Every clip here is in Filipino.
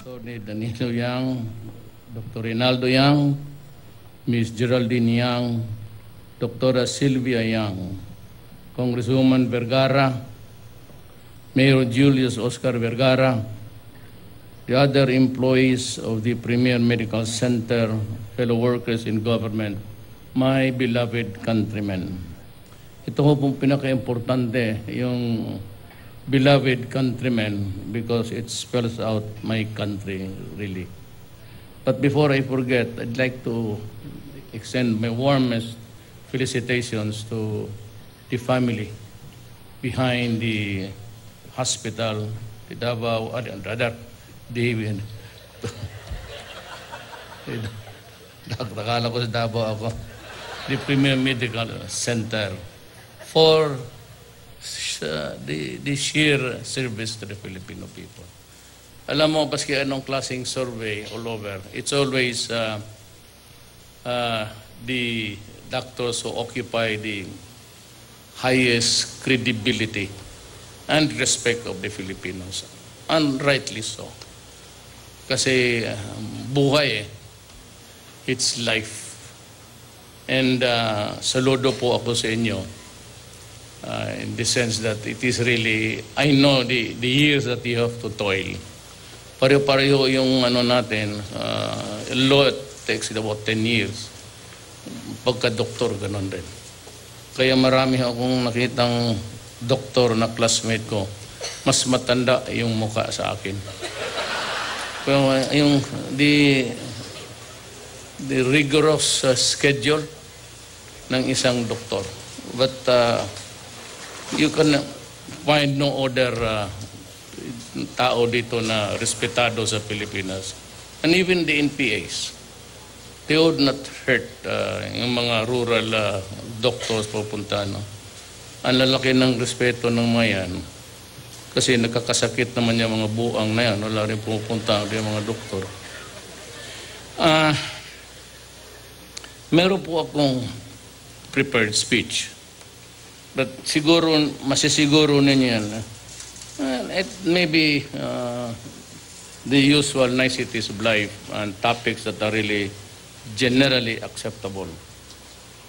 Attorney Danilo Yang, Dr. Rinaldo Yang, Ms. Geraldine Yang, Dr. Sylvia Yang, Congresswoman Vergara, Mayor Julius Oscar Vergara, the other employees of the Premier Medical Center, fellow workers in government, my beloved countrymen. Ito ho pong pinaka-importante, yung beloved countrymen, because it spells out my country, really. But before I forget, I'd like to extend my warmest felicitations to the family behind the hospital, the Davao, rather, the nakakala ko sa Davao ako, the Premier Medical Center, for the sheer service to the Filipino people. Alam mo, paski anong klaseng survey all over, it's always the doctors who occupy the highest credibility and respect of the Filipinos. And rightly so. Kasi buhay it's life. And saludo po ako sa inyo in the sense that it is really, I know the years that you have to toil. Pareho-pareho yung ano natin, law takes about 10 years. Pagka-doktor, ganun din. Kaya marami akong nakitang doktor na classmate ko, mas matanda yung mukha sa akin. Kaya yung the rigorous schedule ng isang doktor. But you can find no other tao dito na respetado sa Pilipinas. And even the NPAs, they would not hurt yung mga rural doctors pupunta. No? Ang lalaki ng respeto ng mga yan. Kasi nagkakasakit naman yung mga buang na yan. Wala rin pupunta yung mga doktor. Meron po akong prepared speech. But siguro, masisiguro ninyo yan. It may be the usual niceties of life and topics that are really generally acceptable.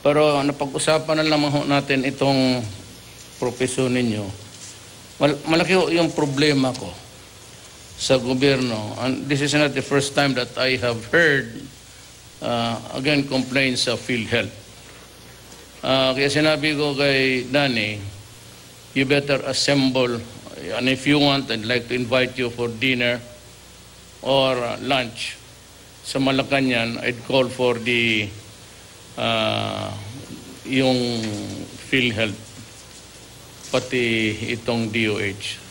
Pero napag-usapan na lamang natin itong propesyon ninyo. Malaki yung problema ko sa gobyerno. And this is not the first time that I have heard, again, complaints of PhilHealth. Kaya sinabi ko kay Danny, you better assemble, and if you want, I'd like to invite you for dinner or lunch sa Malacanang. I'd call for the yung PhilHealth, pati itong DOH.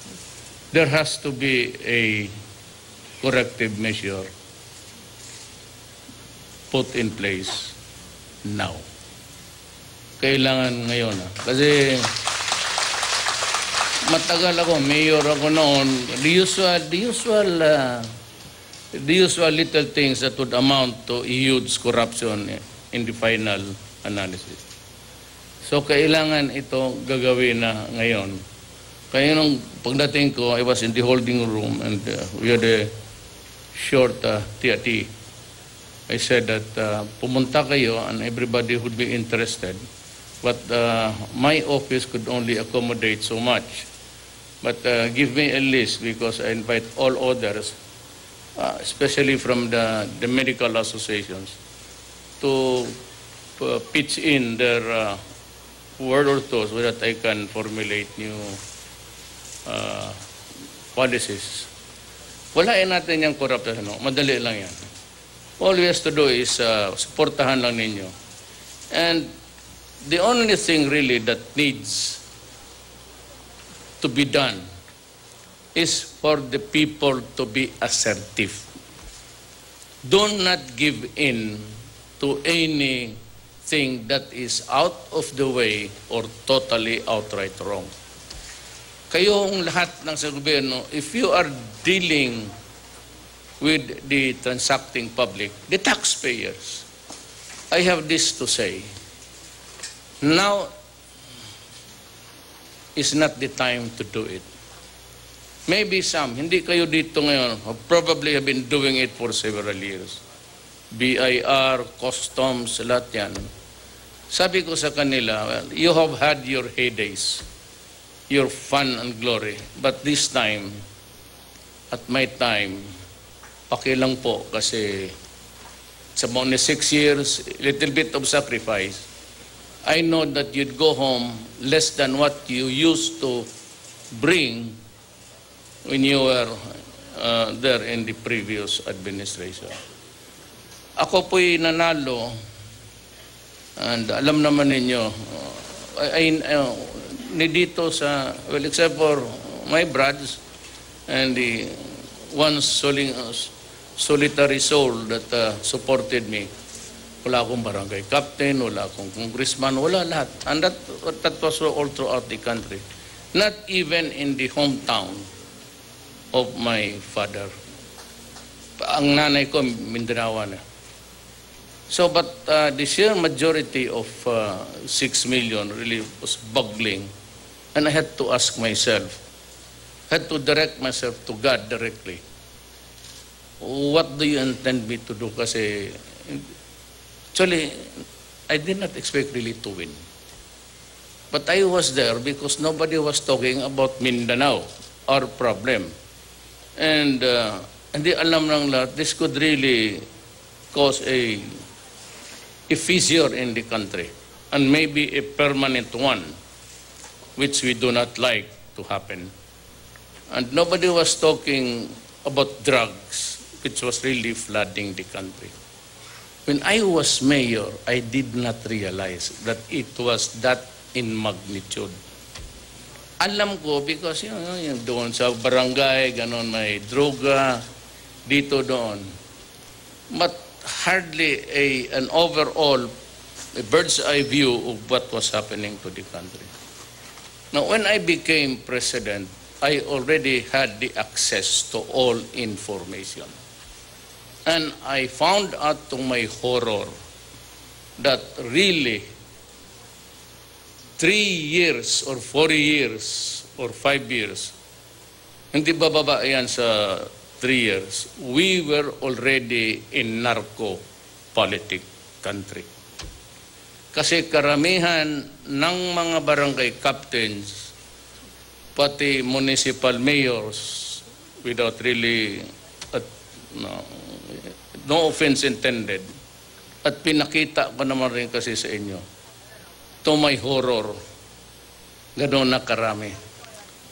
There has to be a corrective measure put in place now. Kailangan ngayon. Kasi matagal ako, mayor ako noon. The usual little things that would amount to huge corruption in the final analysis. So kailangan ito gagawin na ngayon. Kaya nung pagdating ko, I was in the holding room and we had a short tea. I said that pumunta kayo and everybody would be interested. But my office could only accommodate so much. But give me a list because I invite all others, especially from the medical associations, to pitch in their word or two so that I can formulate new policies. Walain natin yung corruption. No? Madali lang yan. All we have to do is supportahan lang ninyo. And the only thing really that needs to be done is for the people to be assertive. Do not give in to anything that is out of the way or totally outright wrong. Kayong lahat ng sa gobyerno, if you are dealing with the transacting public, the taxpayers, I have this to say. Now is not the time to do it. Maybe some, hindi kayo dito ngayon, probably have been doing it for several years. BIR, customs, lahat yan. Sabi ko sa kanila, well, you have had your heydays, your fun and glory. But this time, at my time, pakilang po kasi sa mga 6 years, little bit of sacrifice. I know that you'd go home less than what you used to bring when you were there in the previous administration. Ako po'y nanalo, and alam naman ninyo, ni dito sa, well, except for my brothers and the one solitary soul that supported me, wala akong barangay captain, wala akong congressman, wala lahat. And that was all throughout the country. Not even in the hometown of my father. Ang nanay ko, Mindanao na. So, but the sheer majority of 6 million really was boggling. And I had to ask myself, had to direct myself to God directly. What do you intend me to do? Kasi, actually, I did not expect really to win. But I was there because nobody was talking about Mindanao, our problem. And hindi alam ng lahat, this could really cause a fissure in the country, and maybe a permanent one, which we do not like to happen. And nobody was talking about drugs, which was really flooding the country. When I was mayor, I did not realize that it was that in magnitude. Alam ko because yung doon sa barangay, ganon may droga, dito doon. But hardly an overall, a bird's eye view of what was happening to the country. Now, when I became president, I already had the access to all information. And I found out to my horror that really 3 years or 4 years or 5 years, hindi bababa yan sa 3 years, we were already in narco-politic country. Kasi karamihan ng mga barangay captains, pati municipal mayors, without really, no offense intended, at pinakita ko naman rin kasi sa inyo, to my horror, gano'n na karami.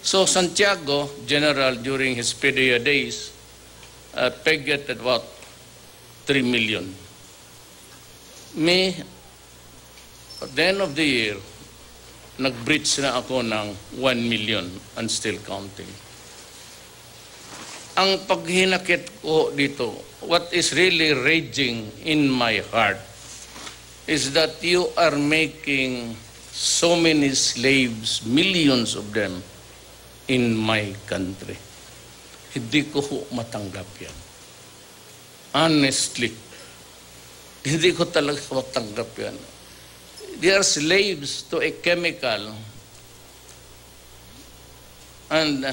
So Santiago, General, during his PDEA days, pegged it at about 3 million. Me, at the end of the year, nag-breach na ako ng 1 million and still counting. Ang paghinakit ko dito, what is really raging in my heart is that you are making so many slaves, millions of them, in my country. Hindi ko matanggap yan. Honestly, hindi ko talaga matanggap yan. They are slaves to a chemical and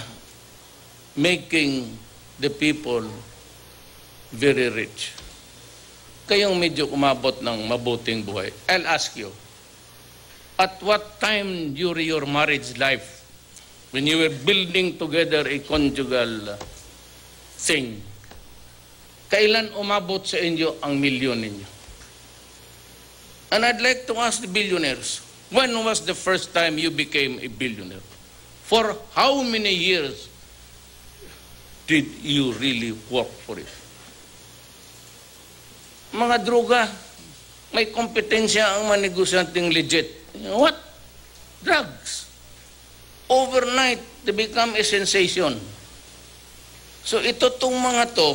making the people very rich. Kayong medyo umabot ng mabuting buhay. I'll ask you, at what time during your marriage life, when you were building together a conjugal thing, kailan umabot sa inyo ang milyon ninyo? And I'd like to ask the billionaires, when was the first time you became a billionaire? For how many years did you really work for it? Mga droga, may kompetensya ang manegosyanteng legit. What? Drugs. Overnight, they become a sensation. So ito tong mga to,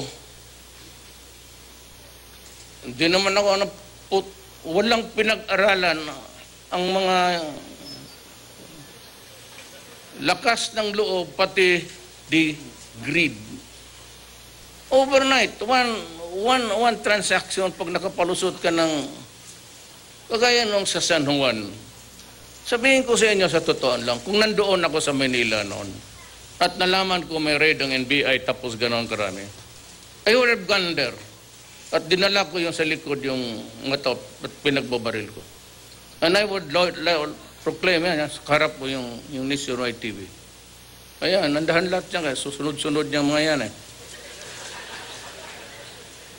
hindi naman ako walang pinag-aralan ang mga lakas ng loob, pati the greed. Overnight, one transaction, pag nakapalusot ka ng, kagaya nung sa San Juan, sabihin ko sa inyo sa totoo lang, kung nandoon ako sa Manila noon, at nalaman ko may raid ang NBI tapos gano'n karami, I would have gone there. At dinala ko yung sa likod yung mga top at pinagbabaril ko. And I would proclaim yan, sa harap ko yung Nationwide TV. Ayan, nandahan lahat yan, kaya susunod-sunod niyang mga yan eh.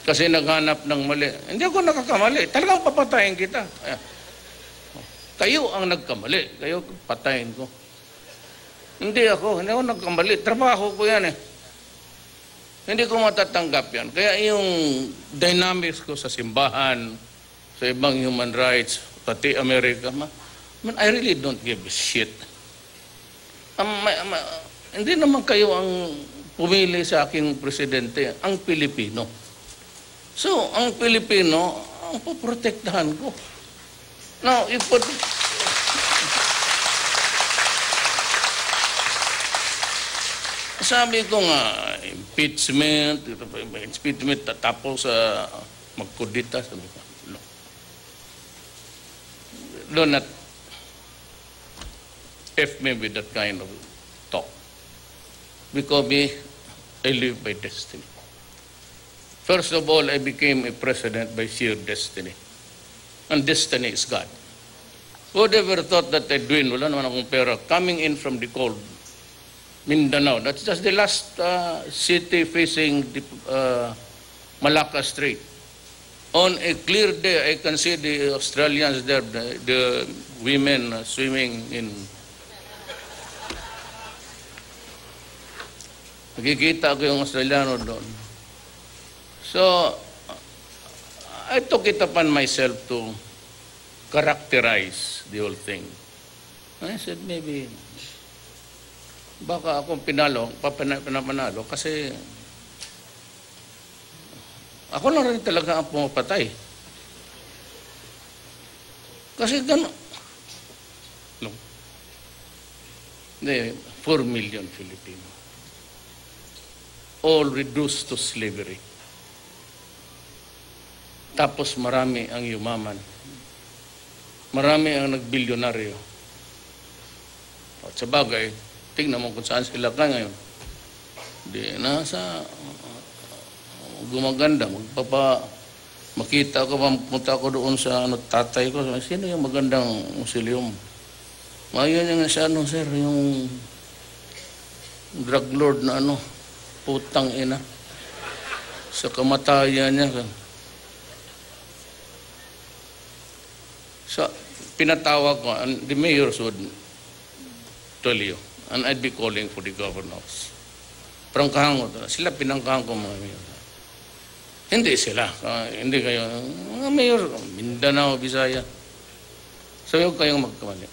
Kasi naghanap ng mali. Hindi ako nakakamali. Talagang papatayin kita. Ayan. Kayo ang nagkamali. Kayo patayin ko. Hindi ako nagkamali. Trabaho ko yan eh. Hindi ko matatanggap yan. Kaya yung dynamics ko sa simbahan, sa ibang human rights, pati Amerika, I really don't give a shit. Hindi naman kayo ang pumili sa aking presidente, ang Pilipino. So, ang Pilipino, ang poprotektahan ko. Now, sabi ko nga, impeachment, tapos magkudita. Sabi ko, no. Do not F me with that kind of talk. Because I live by destiny. First of all, I became a president by sheer destiny. And destiny is God. Whoever thought that Edwin, wala naman akong pera, coming in from the cold Mindanao, that's just the last city facing the Malacca Strait. On a clear day, I can see the Australians there, the women swimming in. Nakikita ko yung Australiano doon. So, I took it upon myself to characterize the whole thing. I said, maybe, baka akong pinapanalo kasi ako lang rin talaga ang pumapatay. Kasi gano'n. No. 4 million Filipino. All reduced to slavery. Tapos marami ang yumaman. Marami ang nagbilyonaryo. At sa bagay, tingnan mo kung saan sila ka ngayon. Di, nasa gumaganda. Makita ko, punta ko doon sa tatay ko. Sino yung magandang museum? Ngayon yung sa sir, yung drug lord na putang ina. Sa kamatayan niya. So, pinatawag ko, and the mayors would tell you, and I'd be calling for the governors. Prangkahan ko, sila pinangkahan ko mga mayor. Hindi sila, hindi kayo, mga mayor, Mindanao, Visaya. So, huwag kayong magkamali.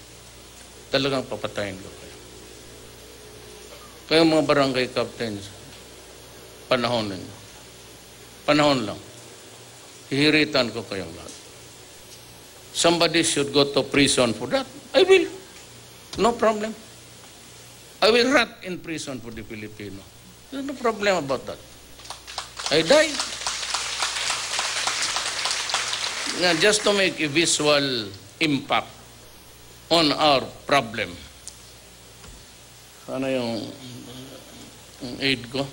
Talagang papatayin ko kayo. Kayong mga barangay captains, panahon ninyo. Panahon lang. Hihiritan ko kayong lahat. Somebody should go to prison for that. I will. No problem. I will rot in prison for the Filipino. There's no problem about that. I die. Now, just to make a visual impact on our problem. Sana yung aid ko?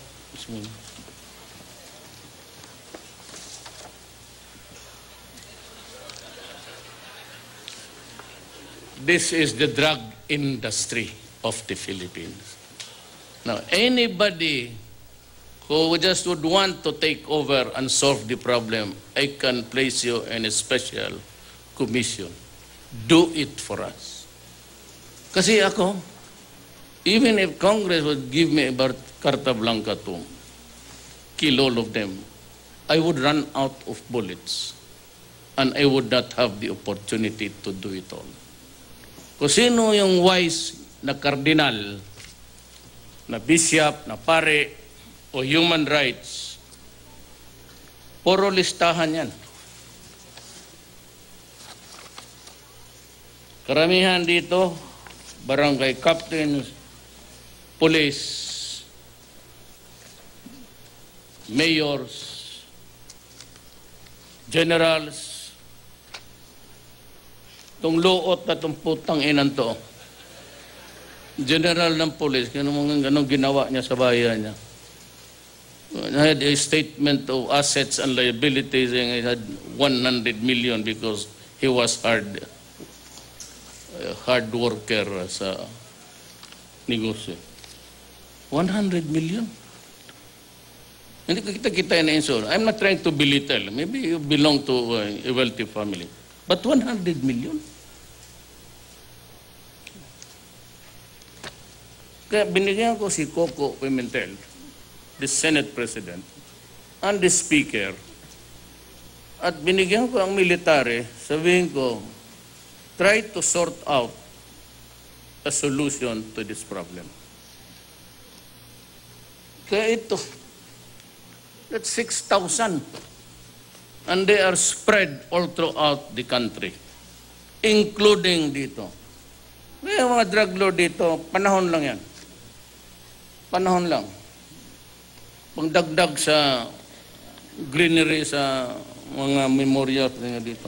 This is the drug industry of the Philippines. Now, anybody who just would want to take over and solve the problem, I can place you in a special commission. Do it for us. Kasi ako, even if Congress would give me about Carta Blanca to kill all of them, I would run out of bullets and I would not have the opportunity to do it all. Kung sino yung wise na kardinal, na bishop, na pare, o human rights, puro listahan yan. Karamihan dito, barangay captains, police, mayors, generals, itong luot na itong putang inan to. general ng police, anong ginawa niya sa bayan niya. I had a statement of assets and liabilities and he had 100 million because he was hard worker sa negosyo. 100 million? Hindi kita na insure. I'm not trying to belittle. Maybe you belong to a wealthy family. But 100 million? Kaya binigyan ko si Coco Pimentel, the Senate President, and the Speaker, at binigyan ko ang military, sabihin ko, try to sort out a solution to this problem. Kaya ito, that's 6,000. And they are spread all throughout the country, including dito. May mga drug lord dito, panahon lang yan. Panahon lang. Pagdagdag sa greenery sa mga memorial dito.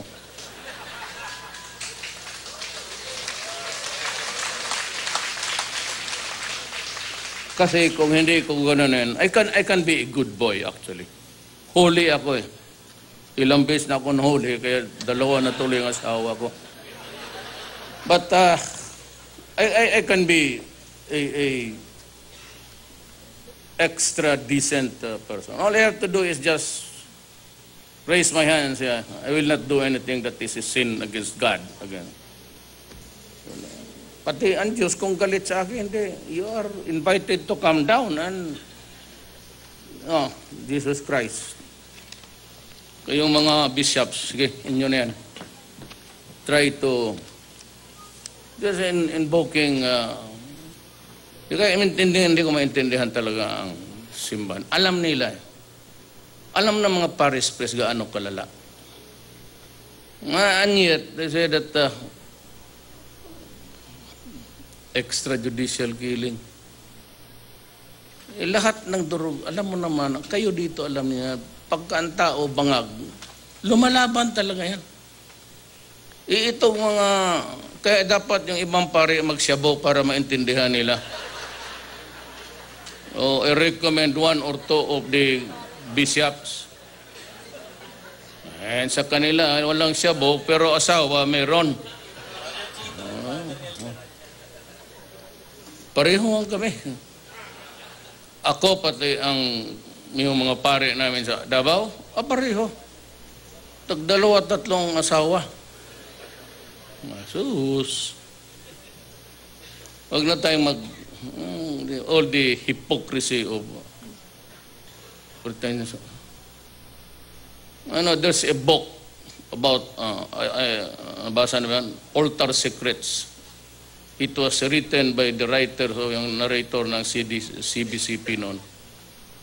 Kasi kung hindi ko gano'n, I can be a good boy actually. Holy ako eh. Ilang beses na ako holy, kaya dalawa na tuloy ang asawa ko. But I can be a extra decent person. All I have to do is just raise my hands. Yeah. I will not do anything that is a sin against God again. Pati ang Diyos kung galit sa akin, you are invited to come down and Jesus Christ. Kayong mga bishops, sige, inyo na yan. Try to just invoking hindi ko maintindihan talaga ang simbahan. Alam nila. Alam ng mga parish priest gaano kalala. And yet, they say that extrajudicial killing. Lahat ng durog, alam mo naman, kayo dito alam niya, pagka ang tao bangag, lumalaban talaga yan. Itong mga, kaya dapat yung ibang pare magsyabo para maintindihan nila. I recommend 1 or 2 of the bishops. And sa kanila, walang syabo, pero asawa meron. Pareho kami. Ako pati ang yung mga pare namin sa Davao, pareho. Tagdalawa, 3 asawa. Sus. Huwag na tayong all the hypocrisy of pretenders. There's a book about basa naman, Altar Secrets. It was written by the writer, so yung narrator ng CBCP noon.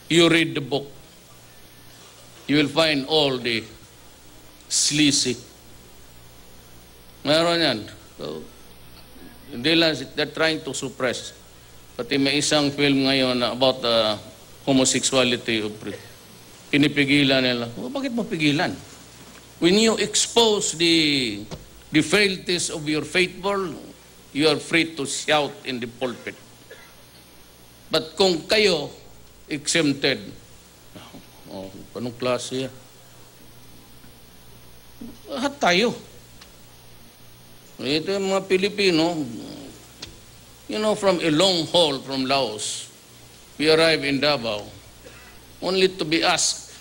You read the book, you will find all the sleazy. Meron yan. So, hindi lang, they're trying to suppress. Pati may isang film ngayon about homosexuality. Pinipigilan nila. Bakit mo pigilan? When you expose the frailties of your faithful, you are free to shout in the pulpit. But kung kayo exempted, anong klase yan? Lahat tayo. Ito yung mga Pilipino, from a long haul from Laos, we arrive in Davao, only to be asked,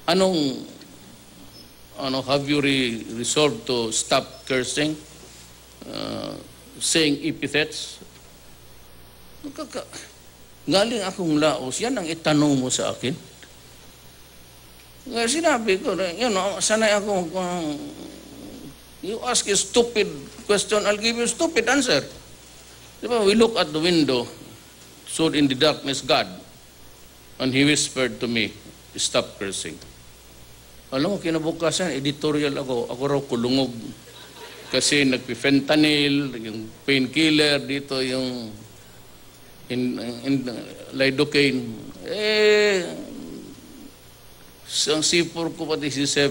have you resolved to stop cursing? Saying epithets. Galing akong Laos, yan ang itanong mo sa akin. Sinabi ko, sanay ako, you ask a stupid question, I'll give you a stupid answer. Diba, we look at the window, saw in the darkness God, and He whispered to me, stop cursing. Alam mo, kinabukasan, editorial ako raw kulungog. Kasi nagpi-fentanyl, yung painkiller, dito yung lidocaine. Ang C4 ko pati C7,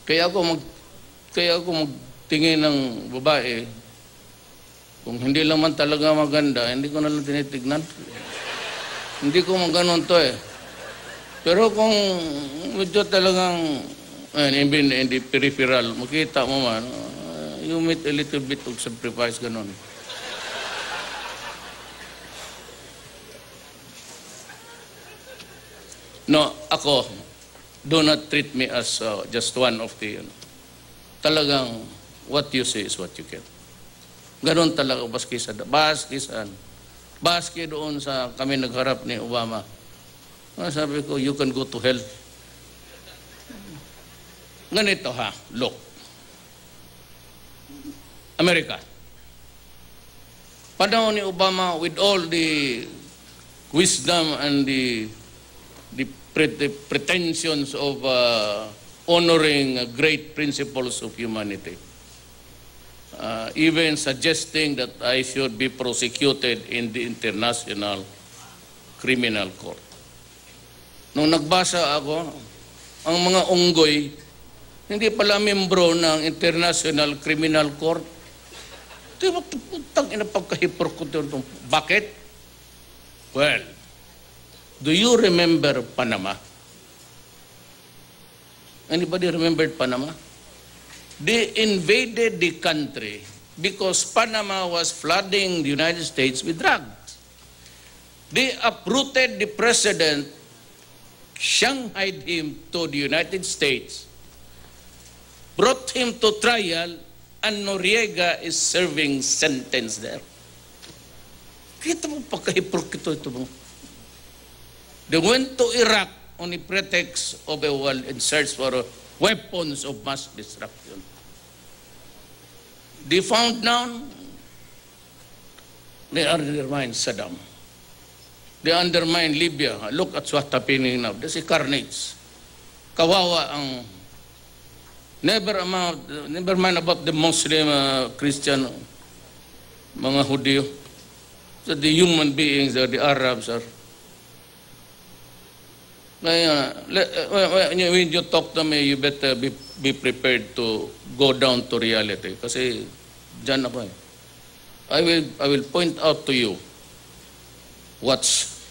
kaya ako tingin ng babae, kung hindi lang man talaga maganda, hindi ko na lang tinitignan. Hindi ko maganon to eh. Pero kung medyo talagang, even in the peripheral, makita mo man, you meet a little bit of sacrifice, ganon. No, ako, do not treat me as just one of the, talagang, what you say is what you get. Ganon talaga, baski doon sa kami nagharap ni Obama. Sabi ko, you can go to hell. Ganito ha, look. America. Panahon ni Obama, with all the wisdom and the pretensions of honoring great principles of humanity, even suggesting that I should be prosecuted in the International Criminal Court. Nung nagbasa ako, ang mga unggoy, hindi pala membro ng International Criminal Court. Tang ina pagkahiporkuto ito. Bakit? Well, do you remember Panama? Anybody remembered Panama? They invaded the country because Panama was flooding the United States with drugs. They uprooted the president, shanghaied him to the United States, brought him to trial, and Noriega is serving sentence there. Kita mo pagkahiporkito ito mo. They went to Iraq on the pretext of a war in search for weapons of mass destruction. They found now, they undermined Saddam. They undermined Libya. Look at what's happening now. This is carnage. Kawawa ang, never mind about the Muslim, Christian, mga Hudyo. So the human beings, the Arabs are. When you talk to me, you better be prepared to go down to reality. Kasi dyan ako eh. I will point out to you what's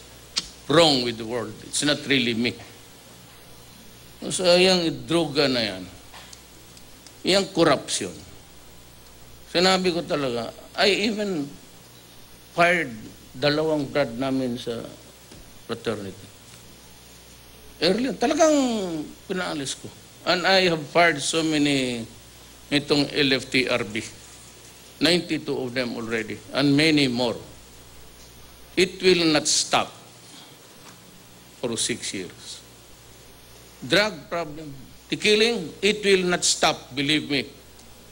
wrong with the world. It's not really me. So yung droga na yan, yung corruption. Sinabi ko talaga, I even fired 2 brad namin sa fraternity. Earlier, talagang pinaalis ko. And I have fired so many itong LFTRB. 92 of them already, and many more. It will not stop for 6 years. Drug problem, the killing, it will not stop, believe me,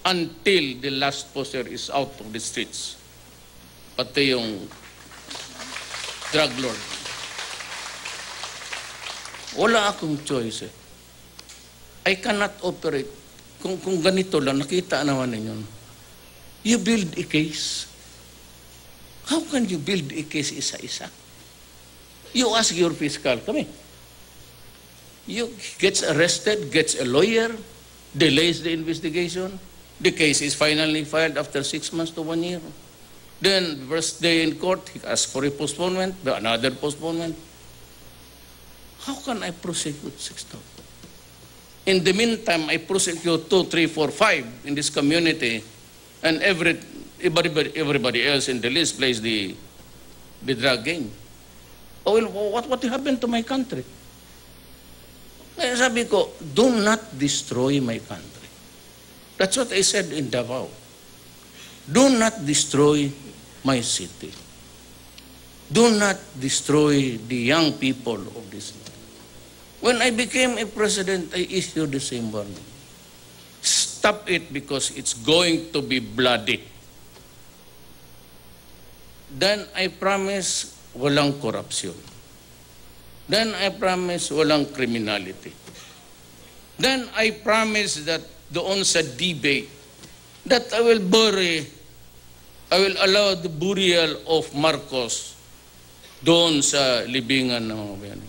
until the last poster is out of the streets. Pati yung drug lord. Wala akong choice eh. I cannot operate. Kung ganito lang, nakita naman ninyo. You build a case. How can you build a case isa-isa? You ask your fiscal, come in. You gets arrested, gets a lawyer, delays the investigation. The case is finally filed after 6 months to 1 year. Then, first day in court, he asks for a postponement, another postponement. How can I prosecute 6,000? In the meantime, I prosecute 2, 3, 4, 5 in this community, and everybody else in the list plays the drug game. Oh, well, what happened to my country? Kaya sabi ko, do not destroy my country. That's what I said in Davao. Do not destroy my city. Do not destroy the young people of this land. When I became a president, I issued the same warning. Stop it because it's going to be bloody. Then I promise walang corruption. Then I promise walang criminality. Then I promise that doon sa debate that I will allow the burial of Marcos doon sa libingan ng mga bayan.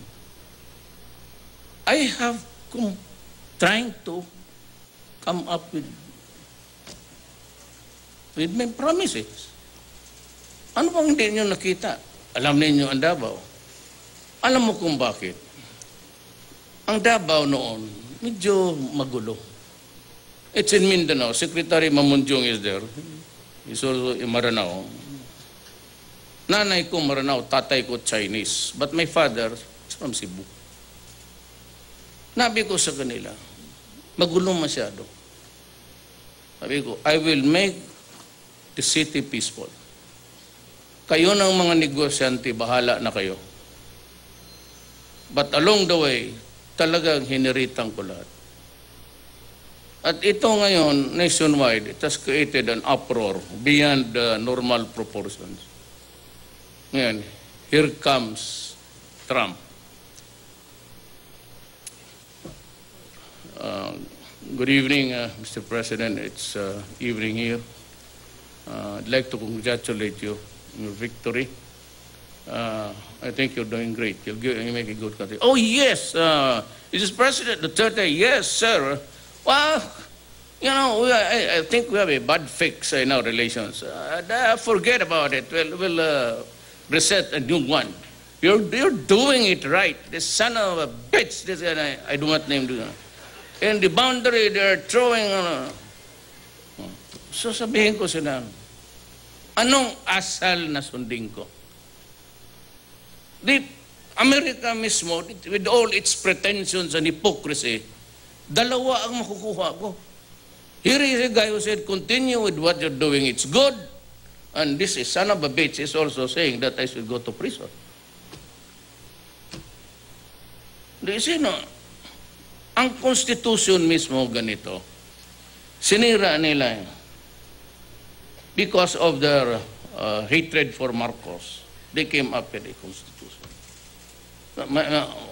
I have trying to come up with with my promises. Ano bang hindi nyo nakita? Alam ninyo ang Davao. Alam mo kung bakit? Ang Davao noon, medyo magulo. It's in Mindanao. Secretary Mamunjong is there. He's also in Maranao. Nanay ko Maranao, tatay ko Chinese. But my father is from Cebu. Nabi ko sa kanila, magulo masyado. Sabi ko, I will make the city peaceful. Kayo ng mga negosyante, bahala na kayo. But along the way, talagang hiniritan ko lahat. At ito ngayon, nationwide, it has created an uproar beyond the normal proportions. Ngayon, here comes Trump. Good evening, Mr. President. It's evening here. I'd like to congratulate you on your victory. I think you're doing great. You make a good country. Oh, yes, Mr. President Duterte, yes, sir. Well, you know, I think we have a bad fix in our relations. Forget about it. We'll reset a new one. You're doing it right. This son of a bitch, this guy, I do not name you. In the boundary, they're throwing... So sabihin ko sila, anong asal na sundin ko? The America mismo, with all its pretensions and hypocrisy, dalawa ang makukuha ko. Here is a guy who said, continue with what you're doing, it's good. And this is son of a bitch is also saying that I should go to prison. Do you see, no? Ang Constitution mismo ganito, sinira nila because of their hatred for Marcos. They came up with a Constitution.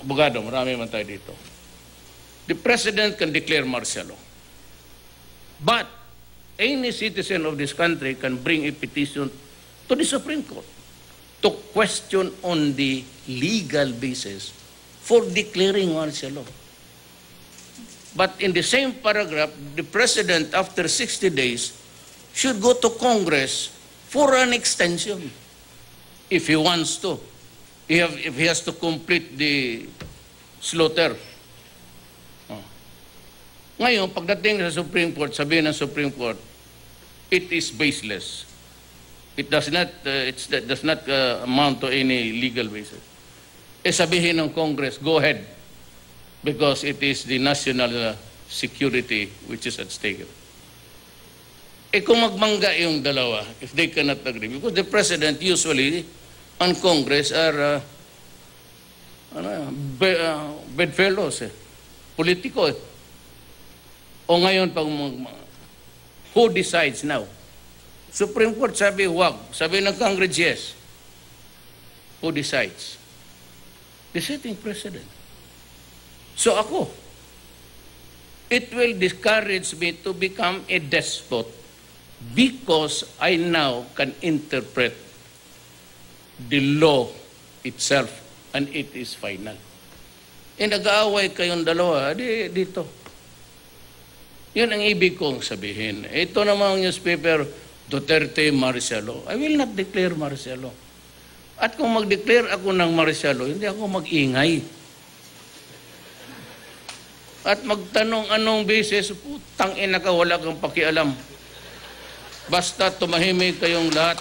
Abogado, marami man tayo dito. The President can declare martial law. But any citizen of this country can bring a petition to the Supreme Court to question on the legal basis for declaring martial law. But in the same paragraph, the President, after 60 days, should go to Congress for an extension, if he wants to. If he has to complete the slaughter. Ngayon, pagdating sa Supreme Court, sabihin ng Supreme Court, it is baseless. It does not amount to any legal basis. Sabihin ng Congress, go ahead, because it is the national security which is at stake. Kung magmangga yung dalawa, if they cannot agree, because the President usually and Congress are bedfellows, politiko. O ngayon, who decides now? Supreme Court sabi, wag. Sabi ng Congress, yes. Who decides? The sitting President. So ako, it will discourage me to become a despot because I now can interpret the law itself and it is final. Nag-aaway kayong dalawa, dito. Yun ang ibig kong sabihin. Ito namang newspaper, Duterte martial law. I will not declare martial law. At kung mag-declare ako ng martial law, hindi ako mag-ingay. At magtanong anong basis, putang ina ka, wala kang pakialam. Basta tumahimik kayong lahat.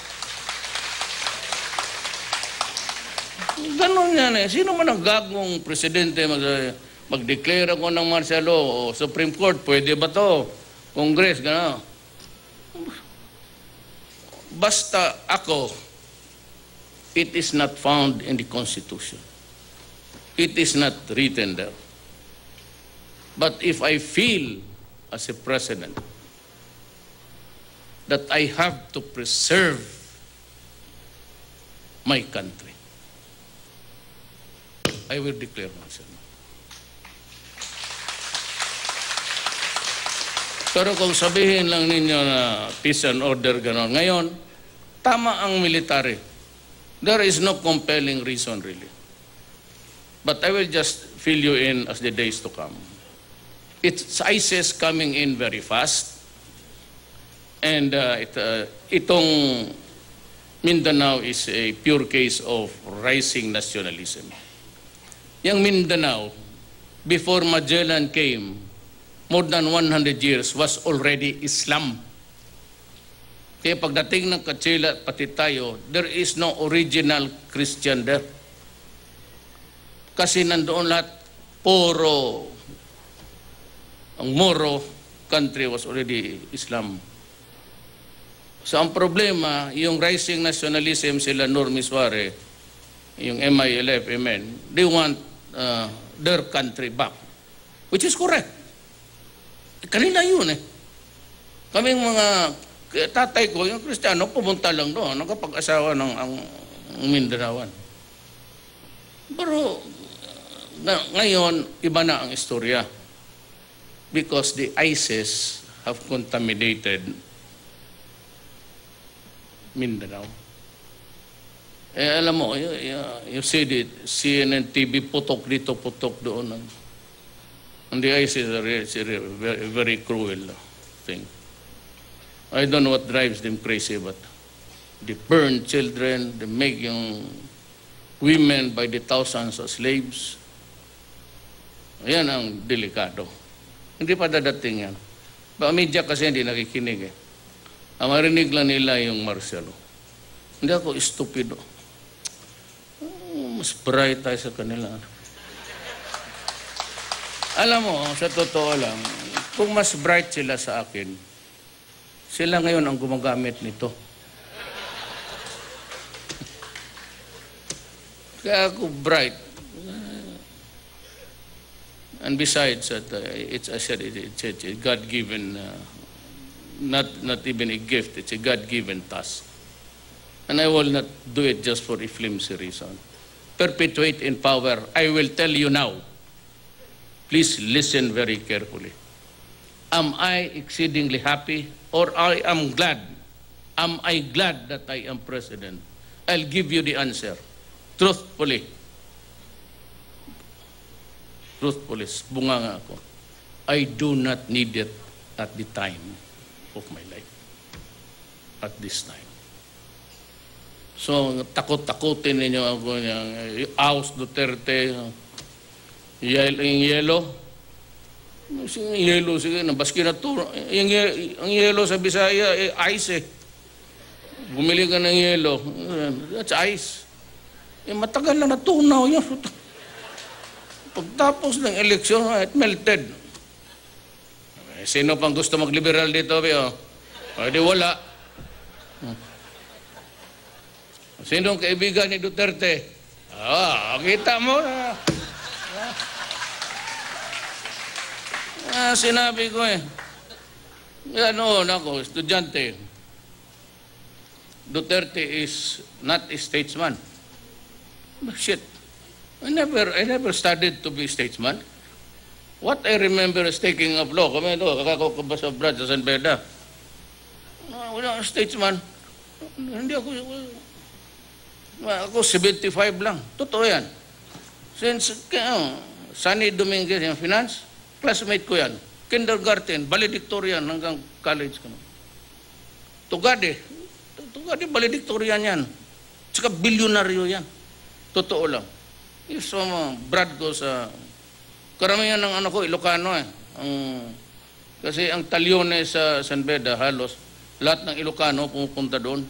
Ganon yan eh. Sino man ang gagong presidente mag-declare ako ng martial law o Supreme Court, pwede ba to? Congress, gano'n. Basta ako, it is not found in the Constitution. It is not written there. But if I feel as a president that I have to preserve my country, I will declare myself. Pero kung sabihin lang ninyo na peace and order gano'n, ngayon, tama ang military. There is no compelling reason really. But I will just fill you in as the days to come. It's ISIS coming in very fast. And itong Mindanao is a pure case of rising nationalism. Yung Mindanao, before Magellan came, more than 100 years was already Islam. Kaya pagdating ng Kachila pati tayo, there is no original Christian there. Kasi nandoon lahat, puro, ang Moro country was already Islam. So ang problema, yung rising nationalism sila Normi Suare, yung MILF, MN, they want their country back. Which is correct. Kanila yun eh. Kaming mga tatay ko, yung Kristiyano, pumunta lang doon, nakapag-asawa ng ang Mindanaoan. Pero ngayon, iba na ang istorya. Because the ISIS have contaminated Mindanao. Alam mo, you said it, CNN TV, putok dito, putok doon. And the ISIS is a very, very cruel thing. I don't know what drives them crazy, but they burn children, they make young women by the thousands as slaves. Ayan ang delikado. Hindi pa dadating yan. Baka media kasi hindi nakikinig eh. Ang marinig lang nila yung martial law. Hindi ako estupido. Mas bright tayo sa kanila. Alam mo, sa totoo lang, kung mas bright sila sa akin, sila ngayon ang gumagamit nito. Kaya ako bright. And besides, it's, I said, it's a God-given, not even a gift, it's a God-given task. And I will not do it just for a flimsy reason. Perpetuate in power, I will tell you now. Please listen very carefully. Am I exceedingly happy or I am glad? Am I glad that I am president? I'll give you the answer. Truthfully. Truthfully, bunga nga ako. I do not need it at the time of my life. At this time. So, takot-takutin ninyo ako yung Aos Duterte, yung yelo. Yung yelo, sige, nabaski na to. Ang yelo sa Bisaya, ice eh. Bumili ka ng yelo, that's ice. Matagal na natunaw yun. Pagtapos ng eleksyon, it melted. Sino pang gusto mag-liberal dito? Pwede wala. Sinong kaibigan ni Duterte? Kita mo. Sinabi ko eh. Noon ako, estudyante. Duterte is not a statesman. Shit. I never studied to be a statesman. What I remember is taking up law. Kami ito, kakakabas sa Brad sa San Beda. Wala statesman. Hindi ako 75 lang. Totoo yan. Since Sunny Dominguez yung finance, classmate ko yan. Kindergarten, valedictorian hanggang college ko. Tugade, valedictorian yan. Tsaka bilyonaryo yan. Totoo lang. So, Brad ko sa karamihan ng anak ko, Ilocano eh. Kasi ang talyones sa San Beda, halos lahat ng Ilocano pumupunta doon.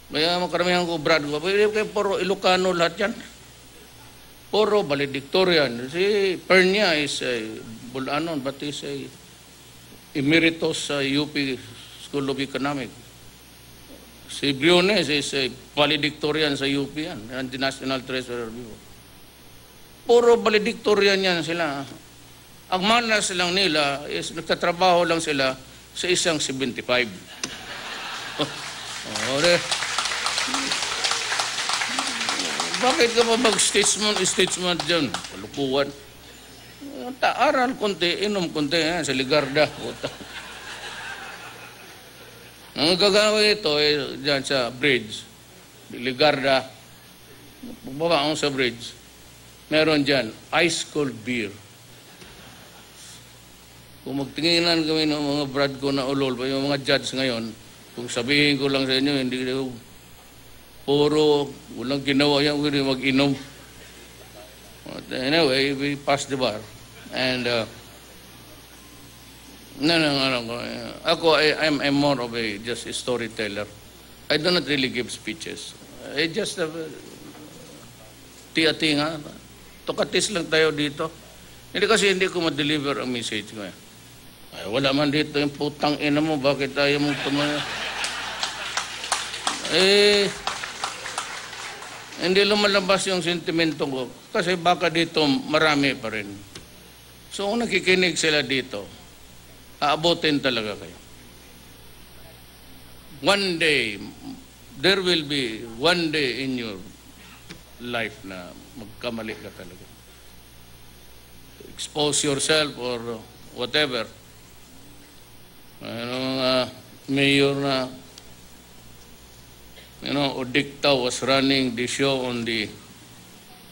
Kaya karamihan ko, Brad ko, puro Ilocano lahat yan. Puro valedictorian. Si Pernia is Bulanon, but is a emeritus sa UP School of Economics. Si Briones is a valedictorian sa UP yan, and the National Treasurer. Puro valedictorian yan sila. Ang malas lang nila is nagtatrabaho lang sila sa isang 75. Bakit ka pa mag-statesman dyan? Palukuan. Aral konti, inom konti sa Ligarda. Ang gagawin ito dyan sa bridge, Ligarda, pagbaba ako sa bridge, meron dyan, ice cold beer. Kung magtinginan kami ng mga brad ko na ulol, yung mga judge ngayon, kung sabihin ko lang sa inyo, hindi ko puro, walang ginawa yan, hindi mag-inom. But anyway, we passed the bar. And, I'm more of just a storyteller. I do not really give speeches. I just tiya-tinga. Tukatis lang tayo dito. Hindi kasi hindi ko ma-deliver ang message ko. Ay, wala man dito yung putang ina mo. Bakit tayo mong tumaya? Hindi lumalabas yung sentimento ko. Kasi baka dito marami pa rin. So kung nakikinig sila dito, aabotin talaga kayo. One day, there will be one day in your life na magkamali ka talaga. Expose yourself or whatever. Mayor na, Odicta was running the show on the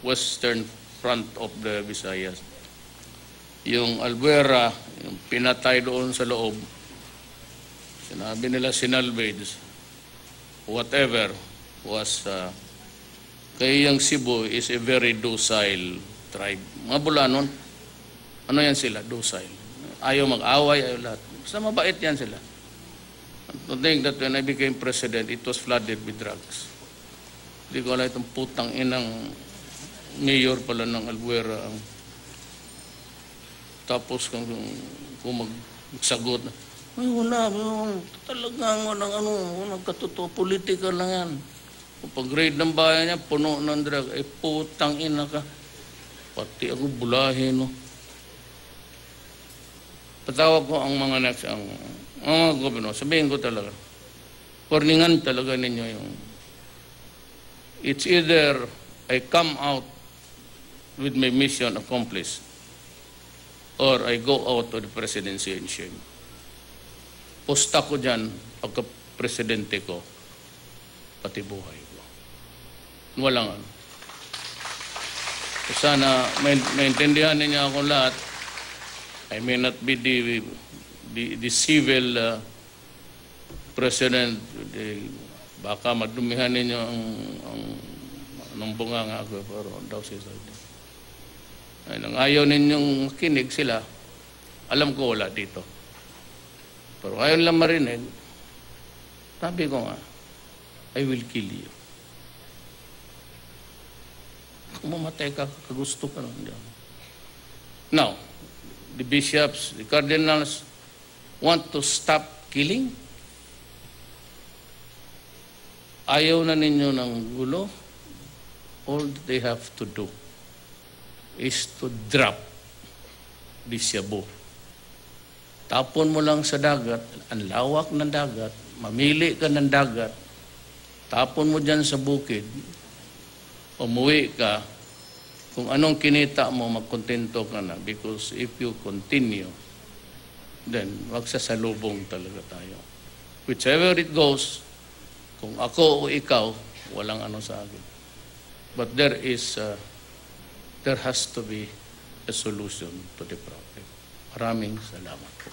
western front of the Visayas. Yung Albuera, yung pinatay doon sa loob, sinabi nila sinalvage, whatever was, kaya yung Cebu is a very docile tribe. Mga Bulanon, ano yan sila? Docile. Ayaw mag-away, ayaw lahat. Basta mabait yan sila. To think that when I became president, it was flooded with drugs. Hindi ko alam itong putang inang mayor pala ng Albuera. Tapos kung magsagot na, ay wala, talagang walang katuto, politika lang yan. Kung pag-grade ng bayan niya, puno ng drug, ay putang ina ka. Pati ako bulahin, no. Patawag ko ang mga next, ang mga gobernador, sabihin ko talaga, warningan talaga ninyo yung, it's either I come out with my mission accomplished or I go out to the presidency in shame. Pusta ko dyan, pagka-presidente ko, pati buhay ko. Walang ano. Sana maintindihan ninyo ako lahat. I may not be the civil president. Baka madumihan ninyo ang bunganga ako, pero daw siya sa ito. Ay, nang ayaw ninyong makinig sila, alam ko wala dito. Pero ayaw lang marinig, sabi ko nga, I will kill you. Kung mamatay ka, kagusto ka lang. Now, the bishops, the cardinals want to stop killing. Ayaw na ninyo ng gulo. All they have to do is to drop the Cebu. Tapon mo lang sa dagat, ang lawak ng dagat, mamili ka ng dagat, tapon mo dyan sa bukid, umuwi ka, kung anong kinita mo, magkontento ka na. Because if you continue, then magsasalubong talaga tayo. Whichever it goes, kung ako o ikaw, walang ano sa akin. But there has to be a solution to the problem. Maraming salamat po.